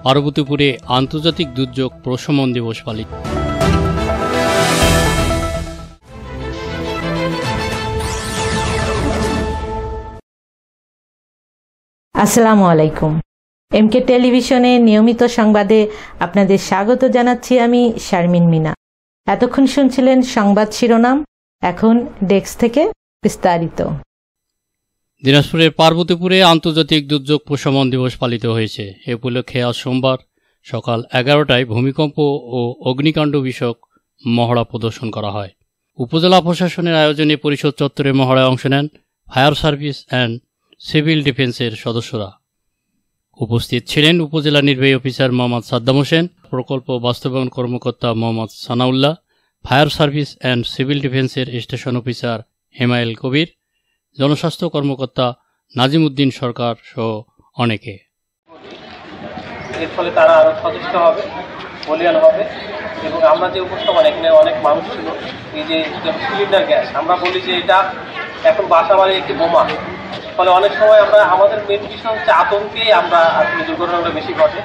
পার্বতীপুরে আন্তর্জাতিক দুর্যোগ প্রশমন দিবস পালিত। আসসালামু আলাইকুম। এমকে টেলিভিশনে নিয়মিত সংবাদে আপনাদের স্বাগত জানাচ্ছি আমি শারমিন মিনা। এতক্ষণ শুনছিলেন সংবাদ শিরোনাম, এখন ডেস্ক থেকে বিস্তারিত। দিনাজপুরের পার্বতীপুরে আন্তর্জাতিক দুর্যোগ প্রশমন দিবস পালিত হয়েছে। এ উপলক্ষে আজ সোমবার সকাল 11টায় ভূমিকম্প ও অগ্নিকাণ্ড বিষয়ক মহড়া প্রদর্শন করা হয়। উপজেলা প্রশাসনের আয়োজনে পরিষদ চত্বরে মহড়ায় অংশ নেন ফায়ার সার্ভিস অ্যান্ড সিভিল ডিফেন্সের সদস্যরা। উপস্থিত ছিলেন উপজেলা নির্বাহী অফিসার মোহাম্মদ সাদ্দাম হোসেন, প্রকল্প বাস্তবায়ন কর্মকর্তা Mohammad Sanaullah, fire service and civil ডিফেন্সের স্টেশন অফিসার হেমায়েল কবির, জনস্বাস্থ্য কর্মকর্তা নাজিম উদ্দিন সরকার সহ অনেকে। এর ফলে তারা আরো সচেষ্ট হবে, বলিয়ান হবে। এবং আমরা যে উপস্থাপন, এখানে অনেক মানুষ ছিল, এই যে সিলিন্ডার গ্যাস, আমরা বলি যে এটা এখন বাসা বাড়ি একটি বোমা। ফলে অনেক সময় আমরা আমাদের মেন বিষয় হচ্ছে আতঙ্কেই আমরা আসলে দুর্ঘটনাগুলো বেশি ঘটে।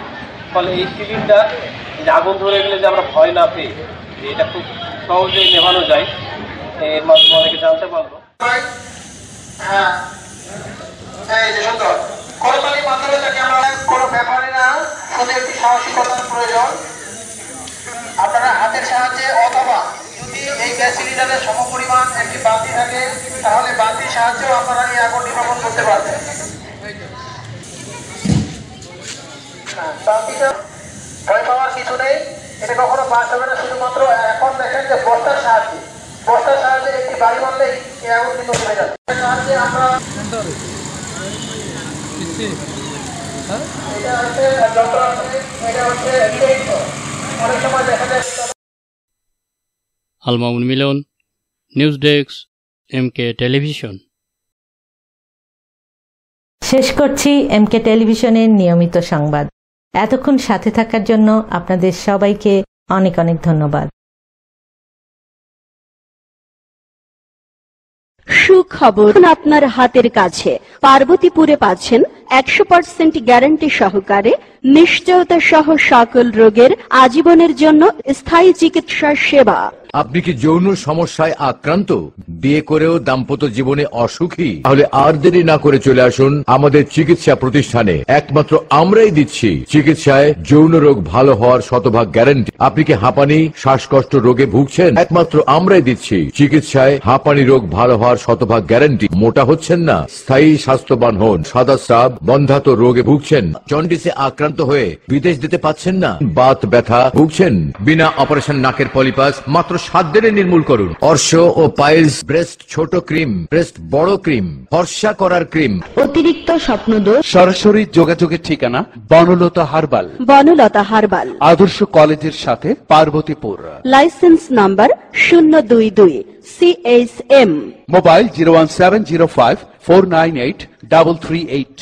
ফলে এই সিলিন্ডার আগুন ধরে গেলে যে আমরা ভয় না পেয়ে এটা খুব সহজেই নেভানো যায়, এর মাধ্যমে অনেকে জানতে পারবো। কোনো ব্যাপারে না, শুধু একটি সাহসিকতার প্রয়োজন। আপনারা হাতের সাহায্যে অথবা যদি এই গ্যাস সিলিন্ডারের সমপরিমাণ একটি বাতি থাকে, তাহলে বাতির সাহায্যেও আপনারা এই আগুন নির্বাপন করতে পারবেন। ভয় পাওয়ার কিছু নেই, এটা কখনো বাস হবে না। শুধুমাত্র এখন দেখেন যে বস্তার সাহায্যে একটি বাড়ি মারলেই এই আগুন কিন্তু চলে যাবে। সাহায্যে আমরা আলমামুন মিলন, নিউজ ডেস্ক, এমকে টেলিভিশন। শেষ করছি এমকে টেলিভিশনের নিয়মিত সংবাদ। এতক্ষণ সাথে থাকার জন্য আপনাদের সবাইকে অনেক অনেক ধন্যবাদ। সুখবর আপনার হাতের কাছে। পার্বতীপুরে পাচ্ছেন 100% গ্যারান্টি সহকারে নিশ্চয়তা সহ সকল রোগের আজীবনের জন্য স্থায়ী চিকিৎসা সেবা। আপনি কি যৌন সমস্যায় আক্রান্ত, বিয়ে করেও দাম্পত্য জীবনে অসুখী? তাহলে আর দেরি না করে চলে আসুন আমাদের চিকিৎসা প্রতিষ্ঠানে। একমাত্র আমরাই দিচ্ছি চিকিৎসায় যৌন রোগ ভালো হওয়ার শতভাগ গ্যারান্টি। আপনি কি হাঁপানি, শ্বাসকষ্ট রোগে ভুগছেন? একমাত্র আমরাই দিচ্ছি চিকিৎসায় হাঁপানি রোগ ভালো হওয়ার শতভাগ গ্যারান্টি। মোটা হচ্ছেন না, স্থায়ী স্বাস্থ্যবান হন। সাদা স্রাব, বন্ধ্যাত্ব রোগে ভুগছেন? জন্ডিসে আক্রান্ত হয়ে বিদেশ যেতে পাচ্ছেন না? বাত ব্যথা ভুগছেন? বিনা অপারেশন নাকের পলিপাস মাত্র 7 দিনে নির্মূল করুন। অর্শ ও পাইলস, ব্রেস্ট ছোট ক্রিম, ব্রেস্ট বড় ক্রিম, ফর্সা করার ক্রিম, অতিরিক্ত স্বপ্নদোষ। সরাসরি যোগাযোগের ঠিকানা বনলতা হারবাল, আদর্শ কলেজের সাথে, Parbatipur. Licence number 022 CSM। Mobile 01705 498 338।